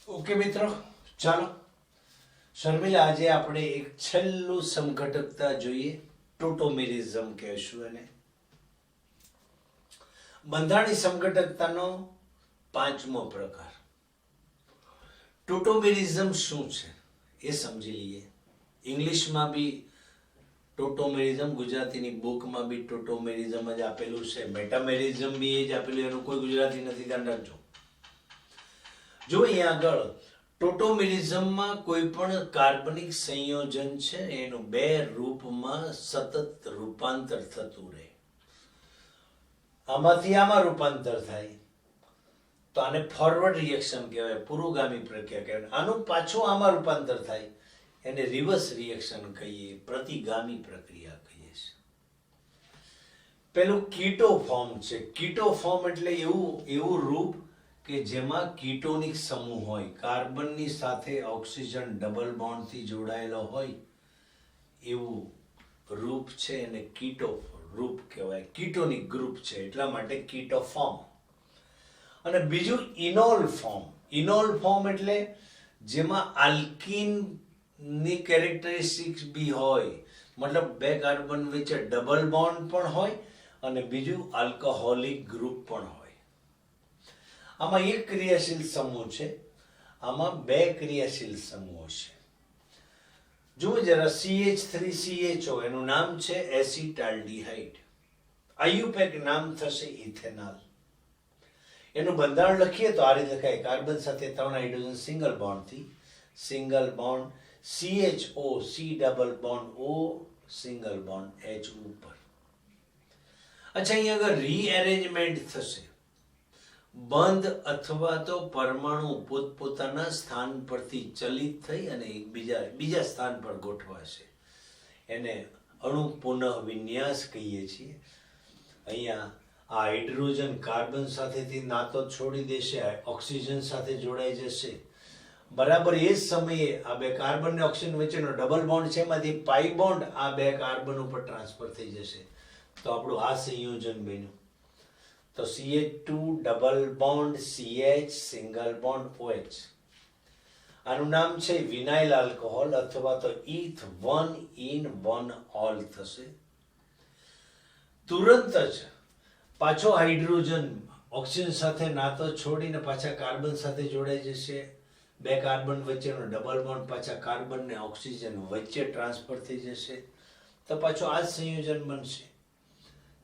Okay મિત્રો, ચાલો શર્મિલા, આજે આપણે એક છેલ્લું સમઘટકતા જોઈએ. ટોટોમેરિઝમ કહેશું એને. બંધારણી સમઘટકતાનો પાંચમો પ્રકાર. ટોટોમેરિઝમ શું છે એ સમજી લઈએ. ઇંગ્લિશમાં બી ટોટોમેરિઝમ, ગુજરાતીની બુકમાં બી ટોટોમેરિઝમ જ આપેલું છે. મેટામેરિઝમ બી એ જ આપેલું, એનું કોઈ ગુજરાતી નથી, ધ્યાન રાખજો. જો અહીંયા આગળ ટોટોમેરિઝમમાં કોઈ પણ કાર્બનિક સંયોજન છે એનું બે રૂપમાં સતત રૂપાંતર થતું રહે. આમાંથી આમાં રૂપાંતર થાય તો આને ફોરવર્ડ રિએક્શન કહેવાય, પુરોગામી પ્રક્રિયા કહેવાય. આનું પાછું આમાં રૂપાંતર થાય એને રિવર્સ રિએક્શન કહીએ, પ્રતિગામી પ્રક્રિયા કહીએ છીએ. પેલું કીટો ફોર્મ છે. કીટો ફોર્મ એટલે એવું રૂપ કે જેમાં કીટોનિક સમૂહ હોય, કાર્બનની સાથે ઓક્સિજન ડબલ બોન્ડથી જોડાયેલો હોય એવું રૂપ છે એને કીટો રૂપ કહેવાય. કીટોનિક ગ્રુપ છે એટલા માટે કીટો ફોર્મ. અને બીજું ઇનોલ ફોર્મ. ઇનોલ ફોર્મ એટલે જેમાં આલ્કીનની કેરેક્ટરિસ્ટિક્સ બી હોય, મતલબ બે કાર્બન વચ્ચે ડબલ બોન્ડ પણ હોય અને બીજું આલ્કોહોલિક ગ્રુપ પણ હોય. આમાં એક ક્રિયાશીલ સમૂહ છે, આમાં બે ક્રિયાશીલ સમૂહો છે. જુઓ જરા, CH3CHO એનું નામ છે એસિટાલ્ડીહાઇડ. આયુપેક નામ થશે ઇથેનોલ. એનું બંધારણ લખીએ તો આ રીતે લખાય: કાર્બન સાથે 3 હાઇડ્રોજન સિંગલ બોન્ડથી, single bond CHO, C double bond O, single bond H ઉપર. અચ્છા, અહીંયા આગળ રીએરેન્જમેન્ટ થશે. બંધ અથવા તો પરમાણુ પોતપોતાના સ્થાન પરથી ચલિત થઈ અને બીજા સ્થાન પર ગોઠવાશે. એને અણુ પુનઃ વિન્યાસ કહીએ છીએ. અહીંયા આ હાઇડ્રોજન કાર્બન સાથેથી નાતો છોડી દેશે, ઓક્સિજન સાથે જોડાઈ જશે. બરાબર એ જ સમયે આ બે કાર્બન અને ઓક્સિજન વચ્ચેનો ડબલ બોન્ડ છે, એમાંથી પાઈ બોન્ડ આ બે કાર્બન ઉપર ટ્રાન્સફર થઈ જશે. તો આપણું આ સંયોજન બન્યું. તો CH2 double bond CH single bond OH. આનું નામ છે વિનાઇલ આલ્કોહોલ અથવા તો ETH 1-in-1-ol થશે. તુરંત જ પાછો હાઇડ્રોજન ઓક્સિજન સાથે નાતો છોડીને પાછા કાર્બન સાથે જોડાઈ જશે. બે કાર્બન વચ્ચેનો ડબલ બોન્ડ પાછા કાર્બન ને ઓક્સિજન વચ્ચે ટ્રાન્સફર થઈ જશે. તો પાછો આ જ સંયોજન બનશે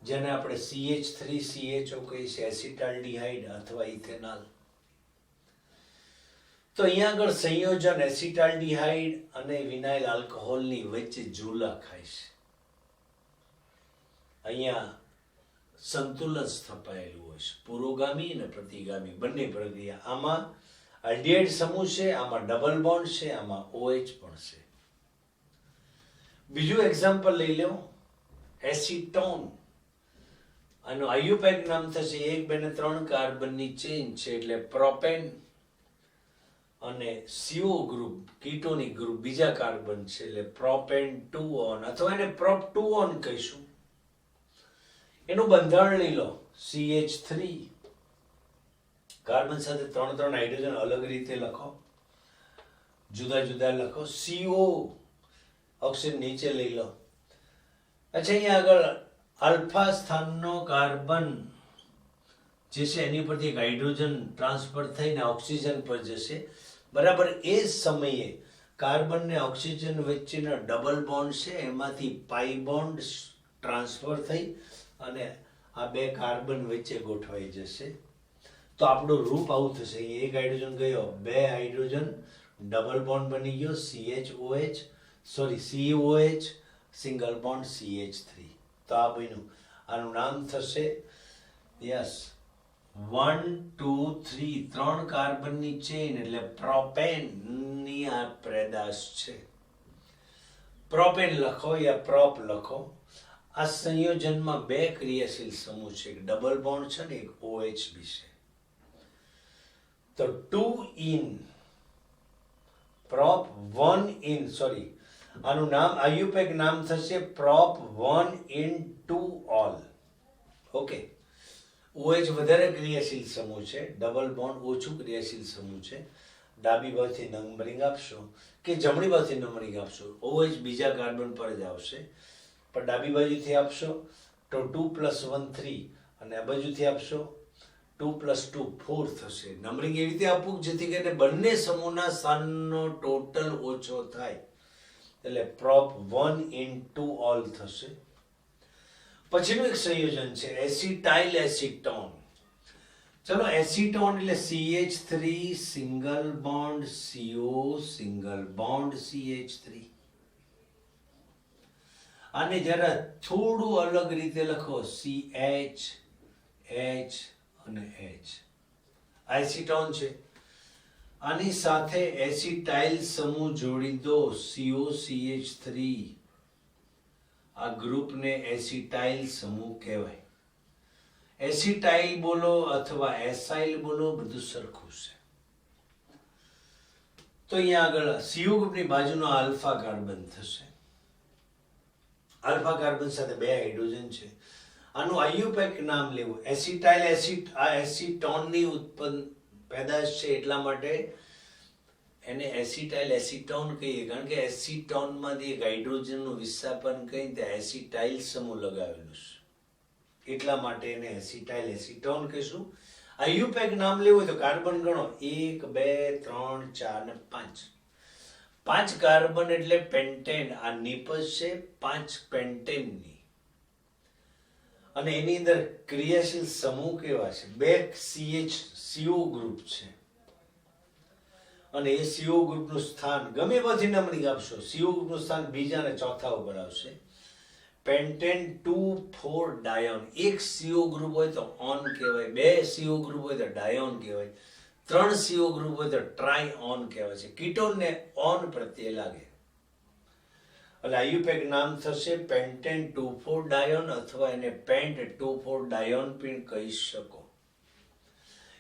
જેને આપણે CH3CHO કહીએ છીએ, એસિટાલ્ડીહાઇડ અથવા ઇથેનોલ. તો અહીંયા આગળ સંયોજન એસિટાલ્ડીહાઇડ અને વિનાઇલ આલ્કોહોલની વચ્ચે ઝૂલા ખાય છે. અહીંયા સંતુલન સ્થપાયેલું હોય છે, પુરોગામી અને પ્રતિગામી બંને પ્રક્રિયા. આમાં આલ્ડીહાઇડ સમૂહ છે, આમાં ડબલ બોન્ડ છે, આમાં OH પણ છે. બીજું એક્ઝામ્પલ લઈ લો, એસિટોન. આનું આયુપેક નામ થશે 1, 2 અને 3 કાર્બનની ચેઇન છે એટલે પ્રોપેન. અને CO ગ્રુપ, કીટોનિક ગ્રુપ, બીજા કાર્બન છે એટલે પ્રોપેન 2 ઓન અથવા એને પ્રોપ 2 ઓન કહીશું. એનું બંધારણ લઈ લો, CH3 કાર્બન સાથે 3 હાઇડ્રોજન અલગ રીતે લખો, જુદા જુદા લખો. CO ઓક્સિજન નીચે લઈ લો. અચ્છા, અહીંયા આગળ આલ્ફા સ્થાનનો કાર્બન જે છે એની પરથી એક હાઇડ્રોજન ટ્રાન્સફર થઈને ઓક્સિજન પર જશે. બરાબર એ જ સમયે કાર્બન ને ઓક્સિજન વચ્ચેનો ડબલ બોન્ડ છે એમાંથી પાઈ બોન્ડ ટ્રાન્સફર થઈ અને આ બે કાર્બન વચ્ચે ગોઠવાઈ જશે. તો આપણું રૂપ આવું થશે. એક હાઇડ્રોજન ગયો, બે હાઇડ્રોજન ડબલ બોન્ડ બની ગયો, COH સિંગલ બોન્ડ CH3. તો આ બન્યું. આનું નામ થશે 1, 2, 3 કાર્બનની ચેઇન એટલે પ્રોપેનની આ પેદાશ છે. પ્રોપેન લખો યા પ્રોપ લખો. આ સંયોજનમાં બે ક્રિયાશીલ સમૂહ છે, એક ડબલ બોન્ડ છે ને એક OH બી છે. તો 2-in પ્રોપ 1-in, સોરી, આનું નામ આયુપેક નામ થશે પ્રોપ 1-in-2-ol. ઓકે, OH વધારે ક્રિયાશીલ સમૂહ છે, ડબલ બોન્ડ ઓછું ક્રિયાશીલ સમૂહ છે. ડાબી બાજુથી નંબરિંગ આપશો કે જમણી બાજુથી નંબરિંગ આપશો, OH બીજા કાર્બન પર જ આવશે, પણ ડાબી બાજુથી આપશો તો 2 + 1 3 અને આ બાજુથી આપશો 2 + 2 4 થશે. નંબરિંગ એવી રીતે આપવું જેથી કરીને બંને સમૂહના સ્થાનનો ટોટલ ઓછો થાય, એટલે પ્રોપ 1 in 2 ઓલ થશે. પછીનું એક સંયોજન છે એસિટાઇલ એસિટોન. ચલો, એસિટોન એટલે CH3 single bond CO single bond CH3. આને જરા થોડું અલગ રીતે લખો, CH H અને H. એસિટોન છે. આની સાથે એસિટાઇલ સમૂહ જોડી દો, COCH3. આ ગ્રુપને એસિટાઇલ સમૂહ કહેવાય. એસિટાઇલ બોલો અથવા એસાઇલ બોલો, બધું સરખું છે. તો અહીંયા આગળ CO ગ્રુપની બાજુનો આલ્ફા કાર્બન થશે. આલ્ફા કાર્બન સાથે 2 હાઇડ્રોજન છે. આનું આયુપેક નામ લેવું. એસિટાઇલ આ એસિટોનની ઉત્પન્ન પેદાશ છે, એટલા માટે એને એસિટાઇલ એસિટોન કહીએ, કારણ કે એસિટોનમાંથી એક હાઇડ્રોજનનું વિસ્થાપન કરીને ત્યાં એસિટાઇલ સમૂહ લગાવેલું છે, એટલા માટે એને એસિટાઇલ એસિટોન કહીશું. આયુપેક નામ લેવું હોય તો કાર્બન ગણો, 1 2 3 4 ને 5. 5 કાર્બન એટલે પેન્ટેન. આ નિપજ છે 5 પેન્ટેનની, અને એની અંદર ક્રિયાશીલ સમૂહ કેવા છે? 2 CO ગ્રુપ છે, અને એ CO ગ્રુપનું સ્થાન ગમે બધી નંબરિંગ આપશો, CO ગ્રુપનું સ્થાન બીજા અને ચોથા ઉપર આવશે. પેન્ટેન 2 4 ડાયોન. એક CO ગ્રુપ હોય તો ઓન કહેવાય, 2 CO ગ્રુપ હોય તો ડાયોન કહેવાય, 3 CO ગ્રુપ હોય તો ટ્રાયઓન કહેવાય છે. કીટોનને ઓન પ્રત્યે લાગે, એટલે આયુપેક નામ થશે પેન્ટેન 2 4 ડાયોન, અથવા એને પેન્ટ 2 4 ડાયોન પણ કહી શકો.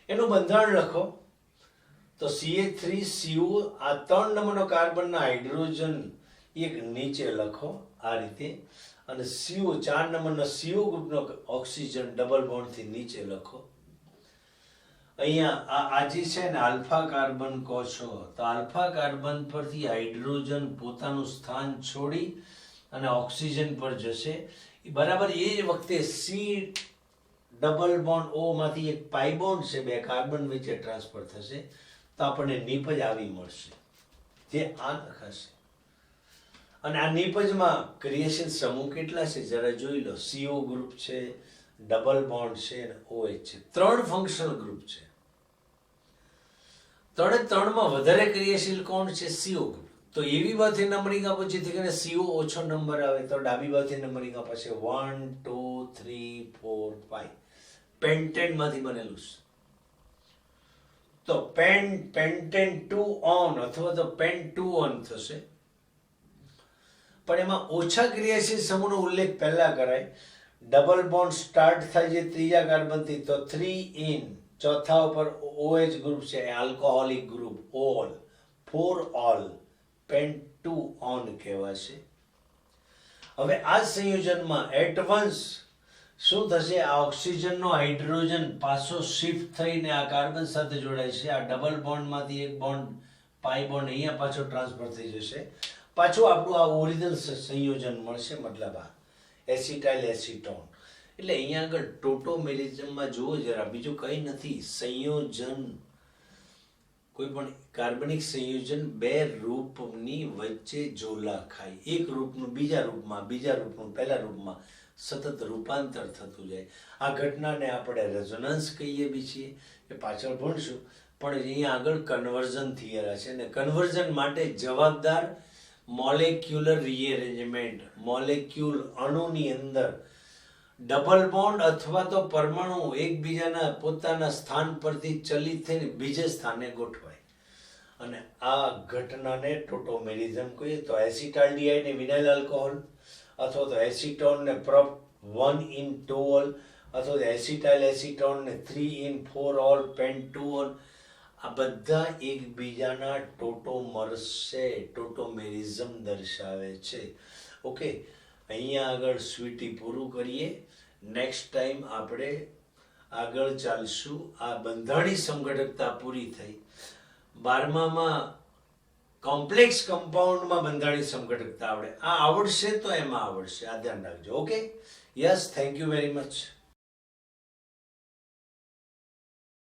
એનું બંધારણ લખો તો CH3CO, આ 3 નંબરનો કાર્બનના હાઇડ્રોજન એક નીચે લખો આ રીતે, અને CO 4 નંબરનો CO ગ્રુપનો ઓક્સિજન ડબલ બોન્ડથી નીચે લખો. અહીંયા આ જે છે ને આલ્ફા કાર્બન કહો છો, તો આલ્ફા કાર્બન પરથી હાઇડ્રોજન પોતાનું સ્થાન છોડી અને ઓક્સિજન પર જશે. બરાબર એ જ વખતે C ડબલ બોન્ડ O માંથી એક પાઈ બોન્ડ છે, 2 કાર્બન વચ્ચે ટ્રાન્સફર થશે, તો આપણને નિપજ આવી મળશે, જે આ લખાશે. અને આ નિપજમાં ક્રિયાશીલ સમૂહ કેટલા છે જરા જોઈ લો. CO ગ્રુપ છે, ડબલ બોન્ડ છે અને OH છે. 3 ફંક્શનલ ગ્રુપ છે. 3માં વધારે ક્રિયાશીલ કોણ છે? CO group. તો એવી બાજુથી નંબરિંગ આપો જેથી કરીને CO ઓછો નંબર આવે, તો ડાબી બાજુથી નંબરિંગ આપશે 1 2 3 4 5. પેન્ટેન માંથી બનેલું છે, તો પેન્ટેન 2 ઓન અથવા તો પેન 2 ઓન થશે. પણ એમાં ઓછા ક્રિયાશીલ સમૂહનો ઉલ્લેખ પહેલા કરાય. ડબલ બોન્ડ સ્ટાર્ટ થાય છે 3જા કાર્બનથી, તો 3 ઇન, ચોથા ઉપર OH ગ્રુપ છે, આલ્કોહોલિક ગ્રુપ, ઓલ 4 ઓલ, પેન 2 ઓન કહેવાશે. હવે આ સંયોજનમાં એટ વન્સ શું થશે? આ ઓક્સિજનનો હાઇડ્રોજન પાછો શિફ્ટ થઈને આ કાર્બન સાથે જોડાય છે. આ ડબલ બોન્ડમાંથી એક બોન્ડ પાઈ બોન્ડ અહીંયા પાછો ટ્રાન્સફર થઈ જશે, પાછું આપણું આ ઓરિજિનલ સંયોજન મળશે, મતલબ આ એસિટાઇલ એસિટોન. એટલે અહીંયા આગળ ટોટોમેરિઝમમાં જુઓ જરા, બીજું કંઈ નથી. સંયોજન, કોઈ પણ કાર્બનિક સંયોજન 2 રૂપની વચ્ચે ઝોલા ખાય, એક રૂપનું બીજા રૂપમાં, બીજા રૂપનું પહેલા રૂપમાં સતત રૂપાંતર થતું જાય. આ ઘટનાને આપણે રેઝોનન્સ કહીએ બી છીએ, એ પાછળ ભણશું, પણ અહીંયા આગળ કન્વર્ઝન થિયરા છે, અને કન્વર્ઝન માટે જવાબદાર મોલેક્યુલર રીએરેન્જમેન્ટ, મોલેક્યુલ અણુની અંદર ડબલ બોન્ડ અથવા તો પરમાણુ એકબીજાના પોતાના સ્થાન પરથી ચલિત થઈને બીજે સ્થાને ગોઠવાય, અને આ ઘટનાને ટોટોમેરિઝમ કહીએ. તો એસિટાલ્ડિહાઇડ ને વિનાઇલ આલ્કોહોલ, અથવા તો એસિટોન ને પ્રોપ 1 in 2 ઓલ, અથવા તો એસિટાઇલ એસિટોન ને 3 in 4 ઓલ, પેન 2 ઓલ, આ બધા એકબીજાના ટોટોમર્સ છે, ટોટોમેરિઝમ દર્શાવે છે. ઓકે, અહીંયા આગળ સ્વીટી પૂરું કરીએ. નેક્સ્ટ ટાઈમ આપણે આગળ ચાલશું. આ બંધારણીય સમઘટકતા પૂરી થઈ. 12માં કોમ્પ્લેક્સ કમ્પાઉન્ડમાં બંધારણીય સમઘટકતા આવડે. આ આવડશે તો એમાં આવડશે, આ ધ્યાન રાખજો. Okay, yes, thank you very much.